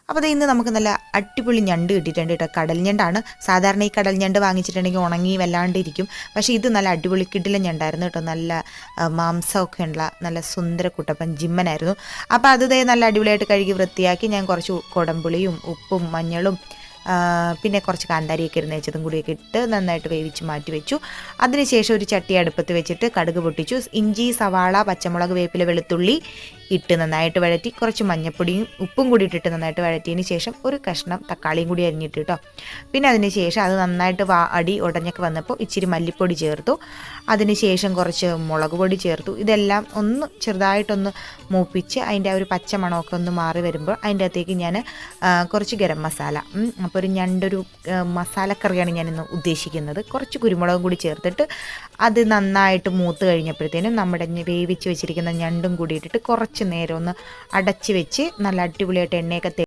അപ്പോൾ അത് ഇന്ന് നമുക്ക് നല്ല അടിപൊളി ഞണ്ട് കിട്ടിയിട്ടുണ്ട് കേട്ടോ. കടൽ ഞണ്ടാണ്. സാധാരണ ഈ കടൽ ഞണ്ട് വാങ്ങിച്ചിട്ടുണ്ടെങ്കിൽ ഉണങ്ങി വല്ലാണ്ടിരിക്കും. പക്ഷേ ഇത് നല്ല അടിപൊളി കിടിലൻ ഞണ്ടായിരുന്നു കേട്ടോ. നല്ല മാംസമൊക്കെ ഉള്ള നല്ല സുന്ദര കുട്ടപ്പൻ ജിമ്മനായിരുന്നു. അപ്പോൾ അത് നല്ല അടിപൊളിയായിട്ട് കഴുകി വൃത്തിയാക്കി ഞാൻ കുറച്ച് കുടംപുളിയും ഉപ്പും മഞ്ഞളും പിന്നെ കുറച്ച് കാന്താരിയൊക്കെ ഇരുന്ന് വെച്ചതും കൂടിയൊക്കെ ഇട്ട് നന്നായിട്ട് വേവിച്ച് മാറ്റി വെച്ചു. അതിനുശേഷം ഒരു ചട്ടി അടുപ്പത്ത് വെച്ചിട്ട് കടുക് പൊട്ടിച്ചു. ഇഞ്ചി, സവാള, പച്ചമുളക്, വേപ്പില, വെളുത്തുള്ളി ഇട്ട് നന്നായിട്ട് വഴറ്റി കുറച്ച് മഞ്ഞപ്പൊടിയും ഉപ്പും കൂടി ഇട്ടിട്ട് നന്നായിട്ട് വഴറ്റിയതിന് ശേഷം ഒരു കഷ്ണം തക്കാളിയും കൂടി അരിഞ്ഞിട്ട് കേട്ടോ. പിന്നെ അതിന് ശേഷം അത് നന്നായിട്ട് അടി ഉടഞ്ഞൊക്കെ വന്നപ്പോൾ ഇച്ചിരി മല്ലിപ്പൊടി ചേർത്തു. അതിന് ശേഷം കുറച്ച് മുളക് പൊടി ചേർത്തു. ഇതെല്ലാം ഒന്ന് ചെറുതായിട്ടൊന്ന് മൂപ്പിച്ച് അതിൻ്റെ ആ ഒരു പച്ച മണമൊക്കെ ഒന്ന് മാറി വരുമ്പോൾ അതിൻ്റെ അകത്തേക്ക് ഞാൻ കുറച്ച് ഗരം മസാല, അപ്പോൾ ഒരു ഞണ്ടൊരു മസാലക്കറിയാണ് ഞാനിന്ന് ഉദ്ദേശിക്കുന്നത്. കുറച്ച് കുരുമുളകും കൂടി ചേർത്തിട്ട് അത് നന്നായിട്ട് മൂത്ത് കഴിഞ്ഞപ്പോഴത്തേനും നമ്മുടെ വേവിച്ച് വെച്ചിരിക്കുന്ന ഞണ്ടും കൂടി ഇട്ടിട്ട് കുറച്ച് നേരം ഒന്ന് അടച്ച് വെച്ച് നല്ല അടിപൊളിയായിട്ട് എണ്ണയൊക്കെ